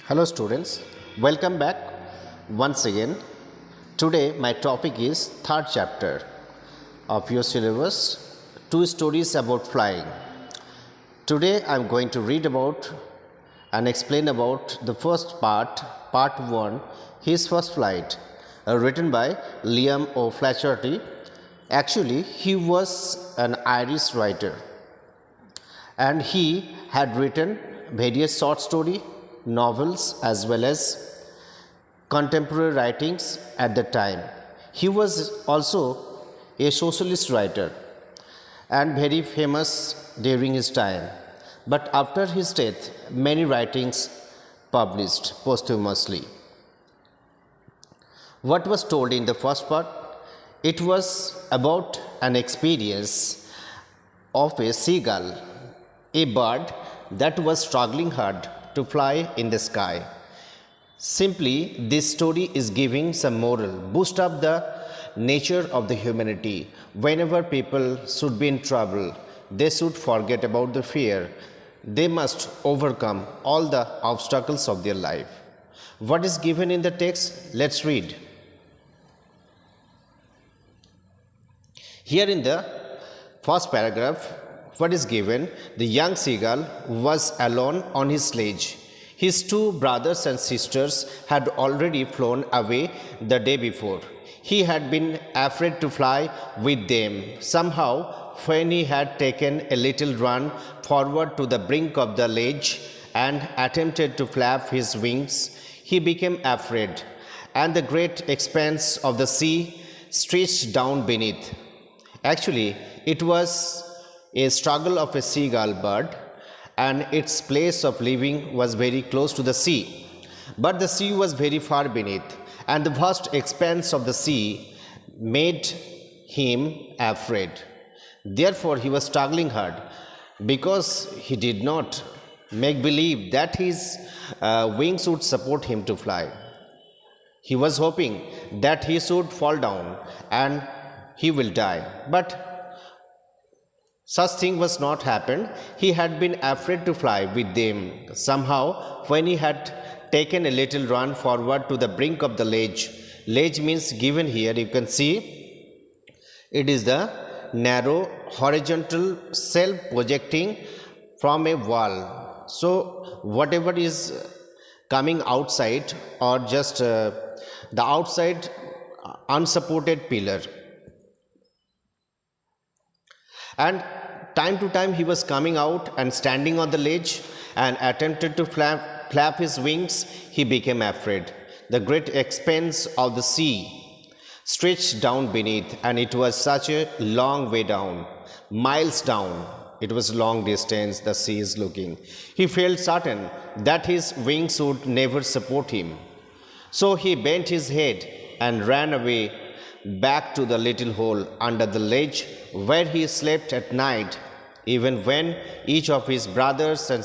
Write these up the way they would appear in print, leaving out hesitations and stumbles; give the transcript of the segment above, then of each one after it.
Hello students, welcome back once again. Today my topic is third chapter of your syllabus, two stories about flying. Today I am going to read about and explain about the first part 1, his first flight, written by Liam O'Flaherty. Actually, he was an Irish writer and he had written various short story novels as well as contemporary writings at the time. He was also a socialist writer and very famous during his time. But after his death, many writings published posthumously. What was told in the first part? It was about an experience of a seagull, a bird that was struggling hard to fly in the sky. Simply, this story is giving some moral, boost up the nature of the humanity. Whenever people should be in trouble, they should forget about the fear. They must overcome all the obstacles of their life. What is given in the text? Let's read. Here in the first paragraph, what is given? The young seagull was alone on his sledge. His two brothers and sisters had already flown away the day before. He had been afraid to fly with them. Somehow, when he had taken a little run forward to the brink of the ledge and attempted to flap his wings, he became afraid, and the great expanse of the sea stretched down beneath. Actually, it was a struggle of a seagull bird, and its place of living was very close to the sea. But the sea was very far beneath, and the vast expanse of the sea made him afraid. Therefore, he was struggling hard because he did not make believe that his wings would support him to fly. He was hoping that he should fall down and he will die. But such thing was not happened. He had been afraid to fly with them. Somehow, when he had taken a little run forward to the brink of the ledge means given here, you can see it is the narrow horizontal self-projecting from a wall. So, whatever is coming outside or just the outside unsupported pillar. And time to time he was coming out and standing on the ledge and attempted to flap his wings. He became afraid. The great expanse of the sea stretched down beneath, and it was such a long way down, miles down. It was long distance the sea is looking. He felt certain that his wings would never support him. So he bent his head and ran away back to the little hole under the ledge where he slept at night, even when each of his brothers and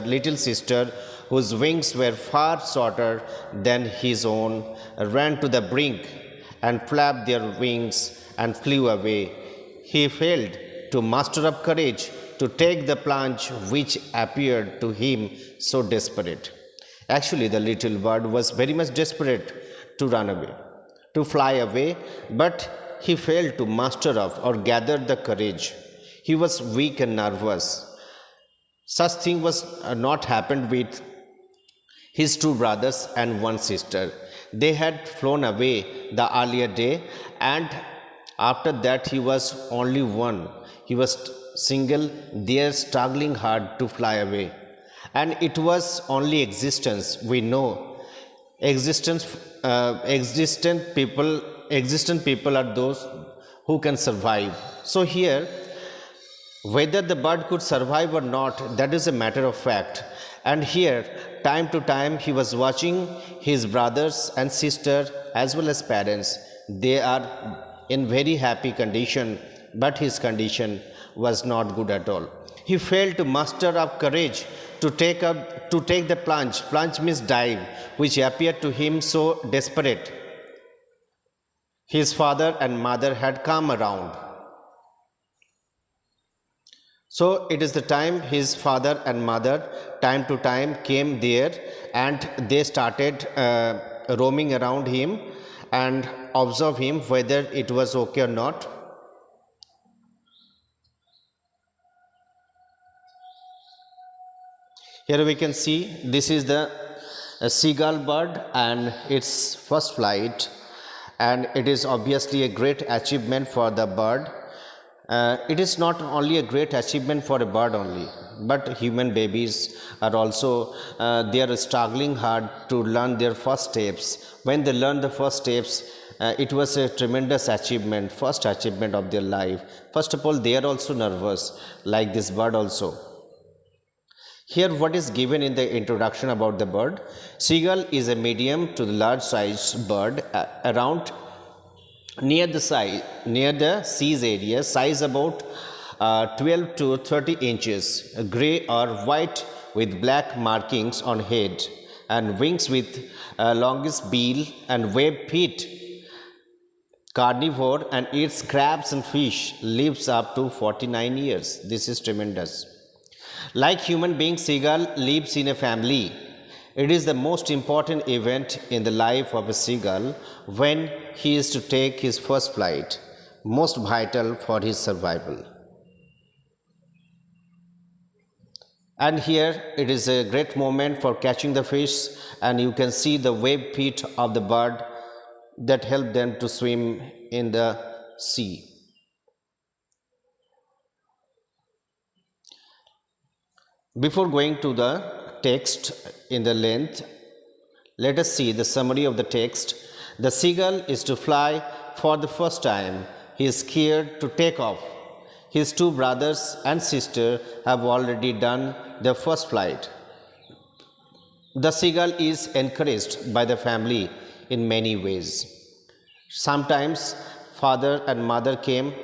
little sister, whose wings were far shorter than his own, ran to the brink and flapped their wings and flew away. He failed to muster up courage to take the plunge which appeared to him so desperate. Actually, the little bird was very much desperate to run away, to fly away, but he failed to muster up or gather the courage. He was weak and nervous. Such thing was not happened with his two brothers and one sister. They had flown away the earlier day, and after that he was only one. He was single there, struggling hard to fly away. And it was only existence, we know. Existent people are those who can survive. So here, whether the bird could survive or not, that is a matter of fact. And here, time to time, he was watching his brothers and sister as well as parents. They are in very happy condition, but his condition was not good at all. He failed to muster up courage to take the plunge. Plunge means dive, which appeared to him so desperate. His father and mother had come around. So it is the time his father and mother time to time came there, and they started roaming around him and observe him whether it was okay or not. Here we can see this is the seagull bird and its first flight, and it is obviously a great achievement for the bird. It is not only a great achievement for a bird only, but human babies are also they are struggling hard to learn their first steps. When they learn the first steps, it was a tremendous achievement, first achievement of their life. First of all, they are also nervous, like this bird also. Here, what is given in the introduction about the bird? Seagull is a medium to the large sized bird, around near the seas area, size about 12 to 30 inches, gray or white with black markings on head and wings with longest bill and webbed feet. Carnivore and eats crabs and fish, lives up to 49 years. This is tremendous. Like human beings, seagull lives in a family. It is the most important event in the life of a seagull when he is to take his first flight, most vital for his survival. And here it is a great moment for catching the fish, and you can see the web feet of the bird that help them to swim in the sea. Before going to the text in the length, let us see the summary of the text. The seagull is to fly for the first time. He is scared to take off. His two brothers and sister have already done their first flight. The seagull is encouraged by the family in many ways. Sometimes father and mother came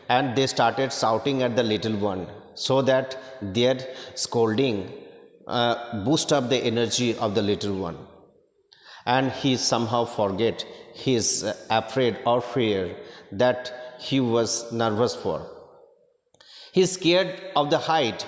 and they started shouting at the little one so that their scolding boost up the energy of the little one, and he somehow forget his afraid or fear that he was nervous for. He is scared of the height.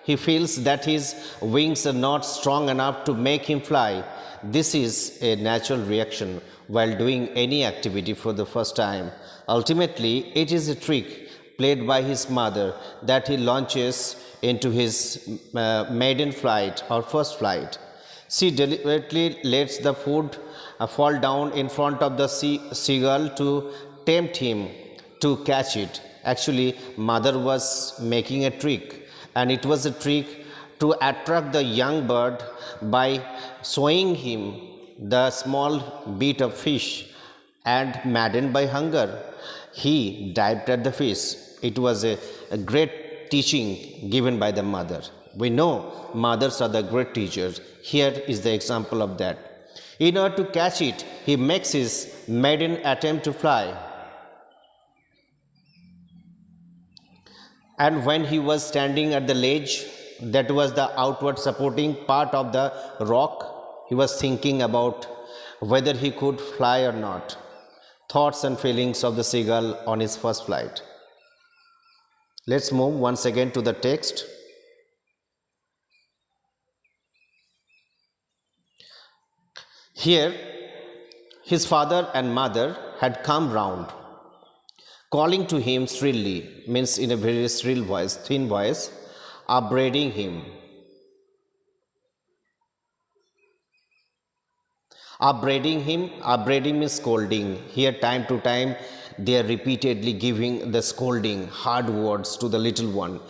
He feels that his wings are not strong enough to make him fly. This is a natural reaction while doing any activity for the first time. Ultimately, it is a trick played by his mother that he launches into his maiden flight or first flight. She deliberately lets the food fall down in front of the seagull to tempt him to catch it. Actually, mother was making a trick, and it was a trick to attract the young bird by showing him the small bit of fish, and maddened by hunger, he dived at the fish. It was a great teaching given by the mother. We know mothers are the great teachers. Here is the example of that. In order to catch it, he makes his maiden attempt to fly. And when he was standing at the ledge, that was the outward supporting part of the rock, he was thinking about whether he could fly or not. Thoughts and feelings of the seagull on his first flight. Let's move once again to the text. Here, his father and mother had come round, calling to him shrilly, means in a very shrill voice, thin voice, upbraiding him. Upbraiding means scolding. Here, time to time, they are repeatedly giving the scolding, hard words to the little one,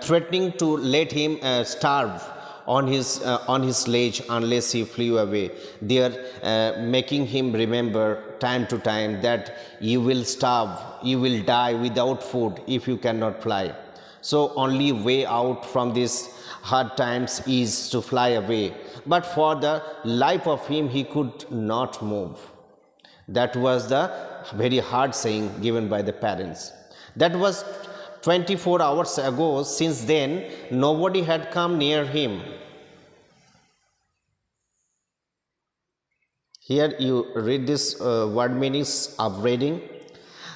threatening to let him starve on his sledge unless he flew away. They are making him remember time to time that you will starve, you will die without food if you cannot fly. So only way out from this hard times is to fly away. But for the life of him, he could not move. That was the very hard saying given by the parents. That was 24 hours ago. Since then, nobody had come near him. Here you read this word meanings upbraiding.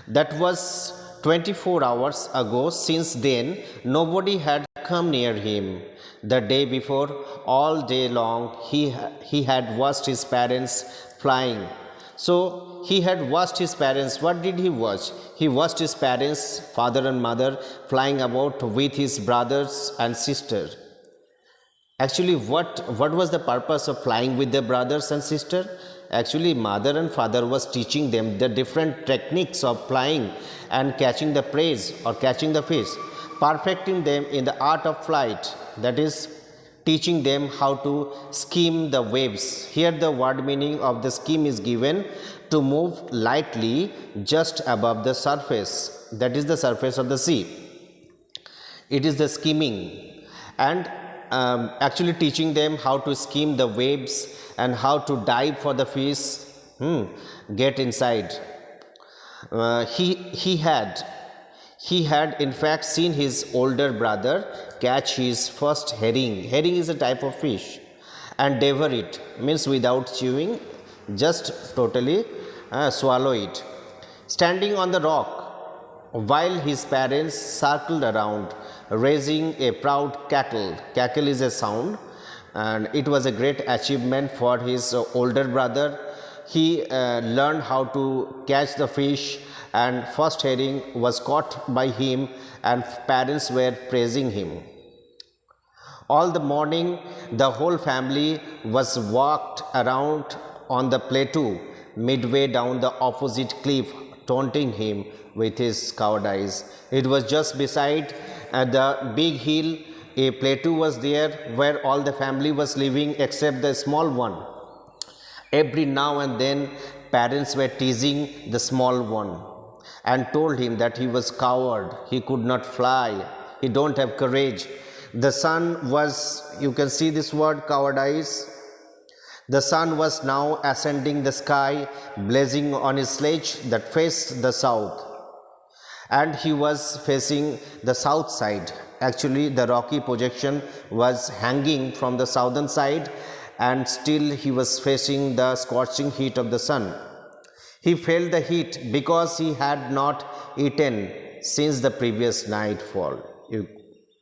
That was 24 hours ago. Since then, nobody had come near him. The day before, all day long, he had watched his parents flying. So, he had watched his parents. What did he watch? He watched his parents, father and mother, flying about with his brothers and sister. Actually, what was the purpose of flying with their brothers and sister? Actually, mother and father was teaching them the different techniques of flying and catching the prey or catching the fish, perfecting them in the art of flight. That is, teaching them how to skim the waves. Here, the word meaning of the skim is given to move lightly just above the surface. That is the surface of the sea. It is the skimming, and actually teaching them how to skim the waves and how to dive for the fish, get inside. He had in fact seen his older brother catch his first herring. Herring is a type of fish, and devour it, means without chewing, just totally swallow it. Standing on the rock, while his parents circled around, raising a proud cackle. Cackle is a sound, and it was a great achievement for his older brother. He learned how to catch the fish, and first herring was caught by him, and parents were praising him. All the morning, the whole family was walked around on the plateau midway down the opposite cliff, taunting him with his cowardice. It was just beside the big hill. A plateau was there where all the family was living except the small one. Every now and then, parents were teasing the small one and told him that he was coward, he could not fly, he don't have courage. The sun was, you can see this word cowardice. The sun was now ascending the sky, blazing on his sledge that faced the south, and he was facing the south side. Actually, the rocky projection was hanging from the southern side, and still he was facing the scorching heat of the sun. He felt the heat because he had not eaten since the previous nightfall.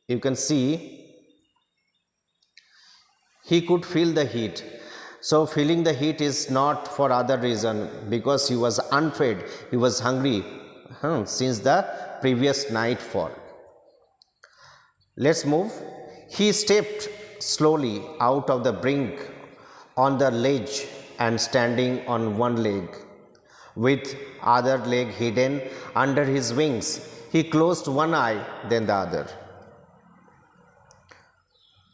You can see he could feel the heat. So feeling the heat is not for other reason, because he was unfed, he was hungry since the previous nightfall. Let's move. He stepped slowly out of the brink on the ledge and standing on one leg, with other leg hidden under his wings, he closed one eye, then the other.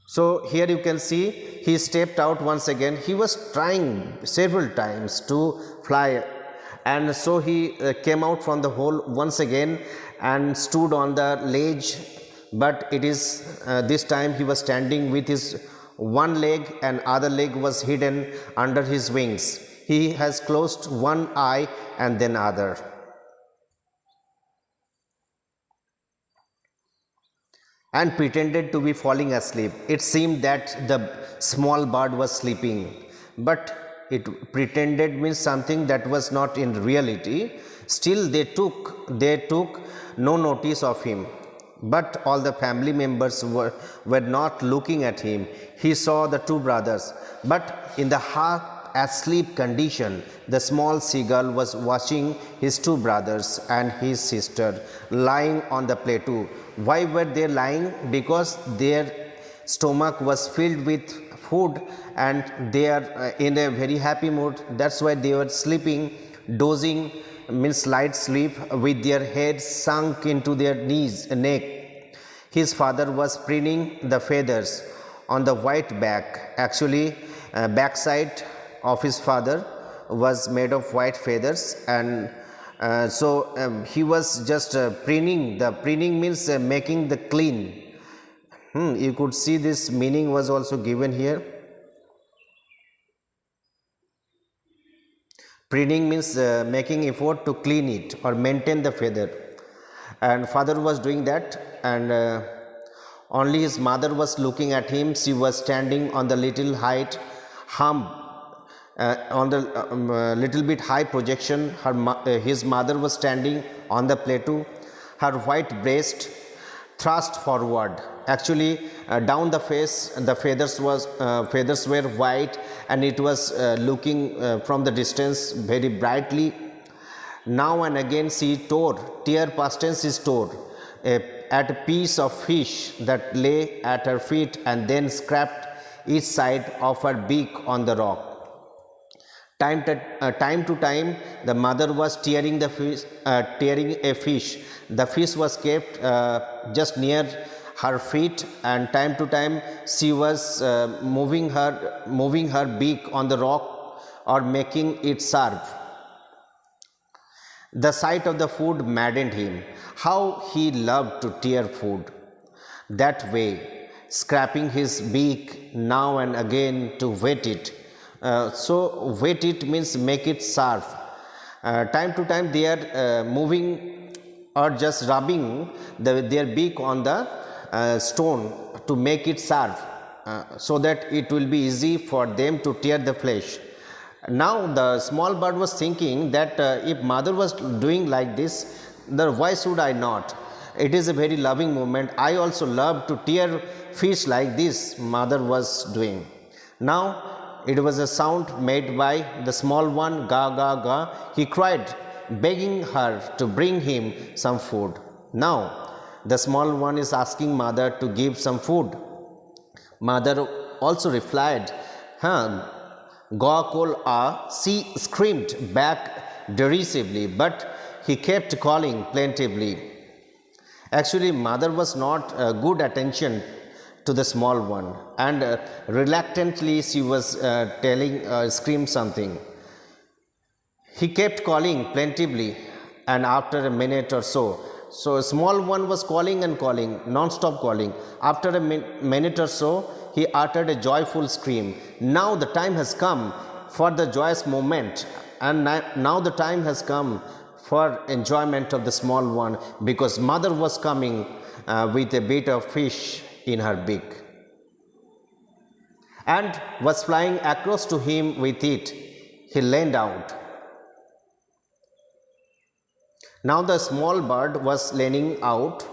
So here you can see he stepped out once again. He was trying several times to fly, and so he came out from the hole once again and stood on the ledge, but it is this time he was standing with his one leg, and other leg was hidden under his wings. He has closed one eye and then other. And pretended to be falling asleep. It seemed that the small bird was sleeping, but it pretended means something that was not in reality. Still they took no notice of him. But all the family members were not looking at him. He saw the two brothers, but in the half asleep condition, the small seagull was watching his two brothers and his sister lying on the plateau. Why were they lying? Because their stomach was filled with food and they are in a very happy mood. That's why they were sleeping, dozing, means light sleep, with their heads sunk into their neck. His father was preening the feathers on the white back. Actually, backside of his father was made of white feathers, and he was just preening. The preening means making the clean. You could see this meaning was also given here. Preening means making effort to clean it or maintain the feather, and father was doing that, and only his mother was looking at him. She was standing on the little height hump, on the little bit high projection. His mother was standing on the plateau. her white breast thrust forward. Actually, down the face, the feathers were white, and it was looking from the distance very brightly. Now and again she tore, tear past tense is tore, at a piece of fish that lay at her feet, and then scraped each side of her beak on the rock. Time to time, the mother was tearing tearing a fish. The fish was kept just near her feet, and time to time she was moving her beak on the rock or making it sharp. The sight of the food maddened him. How he loved to tear food that way, scraping his beak now and again to wet it. So wet it means make it sharp. Time to time they are moving or just rubbing their beak on the stone to make it sharp, so that it will be easy for them to tear the flesh. Now the small bird was thinking that if mother was doing like this, then why should I not? It is a very loving moment. I also love to tear fish like this mother was doing. Now it was a sound made by the small one, ga ga ga. He cried, begging her to bring him some food. Now the small one is asking mother to give some food. Mother also replied, huh, Gaw kol a. She screamed back derisively, but he kept calling plaintively. Actually, mother was not good attention to the small one, and reluctantly she was scream something. He kept calling plaintively, and after a minute or so small one was calling and calling, non-stop calling. After a minute or so, he uttered a joyful scream. Now the time has come for the joyous moment, and now the time has come for enjoyment of the small one, because mother was coming with a bit of fish in her beak and was flying across to him with it. He leaned out. Now the small bird was leaning out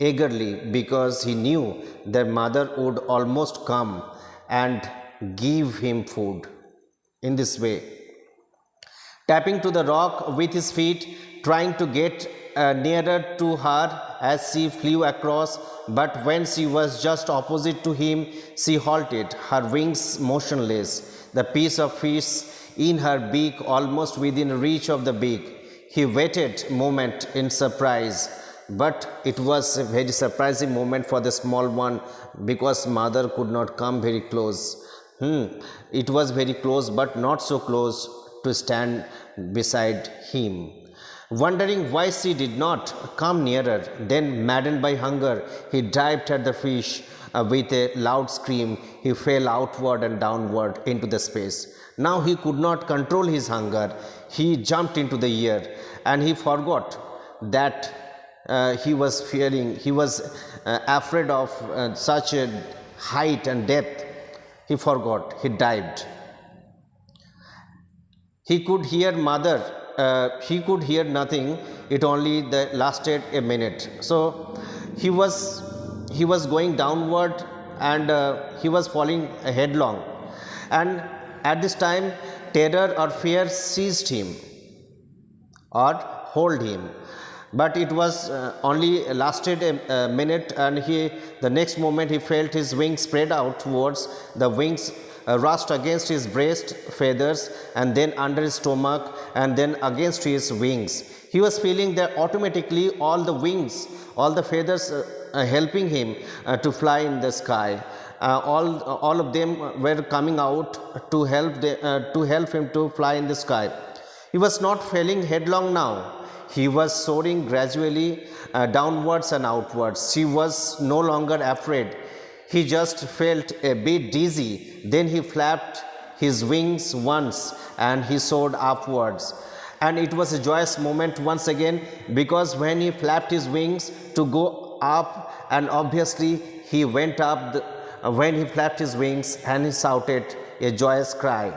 eagerly, because he knew their mother would almost come and give him food. In this way, tapping to the rock with his feet, trying to get nearer to her as she flew across, but when she was just opposite to him, she halted, her wings motionless, the piece of fish in her beak almost within reach of the beak. He waited a moment in surprise, but it was a very surprising moment for the small one, because mother could not come very close. It was very close, but not so close to stand beside him. Wondering why she did not come nearer, then maddened by hunger, he dived at the fish with a loud scream. He fell outward and downward into the space. Now he could not control his hunger. He jumped into the air, and he forgot that he was afraid of such a height and depth. He forgot. He dived. He could hear mother. He could hear nothing. It only lasted a minute. So he was going downward, and he was falling headlong. And at this time, terror or fear seized him or hold him. But it was only lasted a minute, and the next moment he felt his wings spread out towards the wings. Rushed against his breast feathers, and then under his stomach, and then against his wings. He was feeling that automatically all the wings, all the feathers helping him to fly in the sky. All of them were coming out to help him to fly in the sky. He was not falling headlong now. He was soaring gradually downwards and outwards. He was no longer afraid. He just felt a bit dizzy. Then he flapped his wings once, and he soared upwards. And it was a joyous moment once again, because when he flapped his wings to go up, and obviously he went up when he flapped his wings, and he shouted a joyous cry.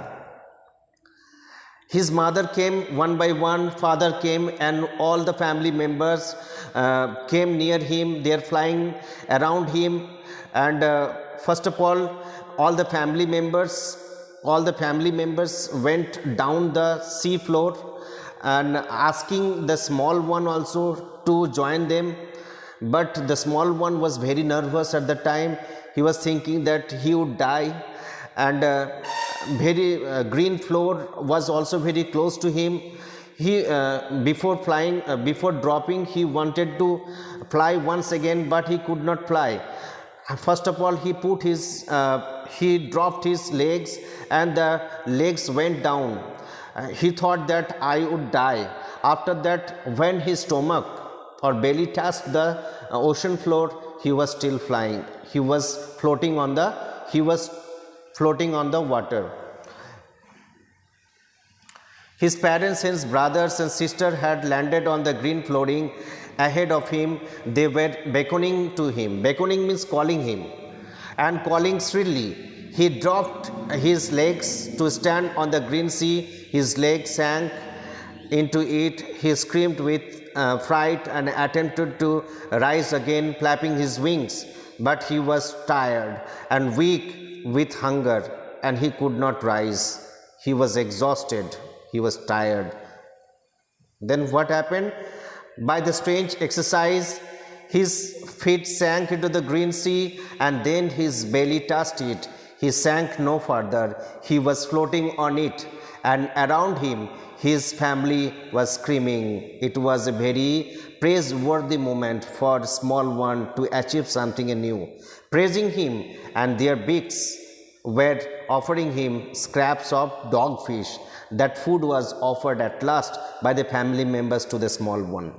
His mother came one by one, father came, and all the family members came near him. They are flying around him, and first of all the family members, went down the sea floor and asking the small one also to join them. But the small one was very nervous at the time. He was thinking that he would die, and very green floor was also very close to him. He before dropping, he wanted to fly once again, but he could not fly. First of all, he dropped his legs, and the legs went down. He thought that I would die. After that, when his stomach or belly touched the ocean floor, he was still flying. He was floating on the water. His parents, his brothers and sister had landed on the green flooring ahead of him. They were beckoning to him. Beckoning means calling him, and calling shrilly. He dropped his legs to stand on the green sea. His legs sank into it. He screamed with fright and attempted to rise again, flapping his wings. But he was tired and weak with hunger, and he could not rise. He was exhausted. He was tired. Then what happened? By the strange exercise, his feet sank into the green sea, and then his belly touched it. He sank no further. He was floating on it, and around him his family was screaming. It was a very praiseworthy moment for small one to achieve something new, praising him, and their beaks were offering him scraps of dogfish. That food was offered at last by the family members to the small one.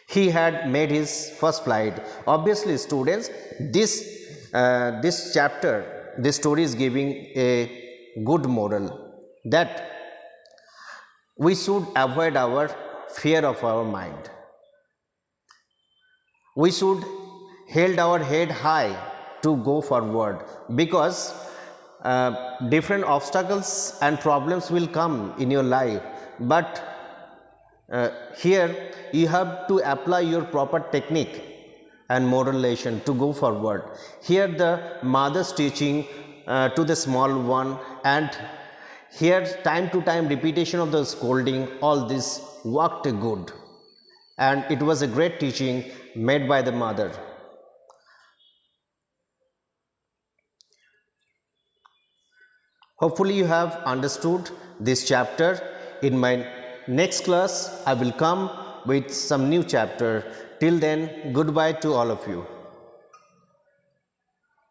He had made his first flight. Obviously, students, this chapter, this story is giving a good moral that we should avoid our fear of our mind. We should hold our head high to go forward, because different obstacles and problems will come in your life, but here you have to apply your proper technique and moral lesson to go forward. Here the mother's teaching to the small one, and here time to time repetition of the scolding, all this worked good, and it was a great teaching made by the mother. Hopefully you have understood this chapter. In my next class, I will come with some new chapter. Till then, goodbye to all of you.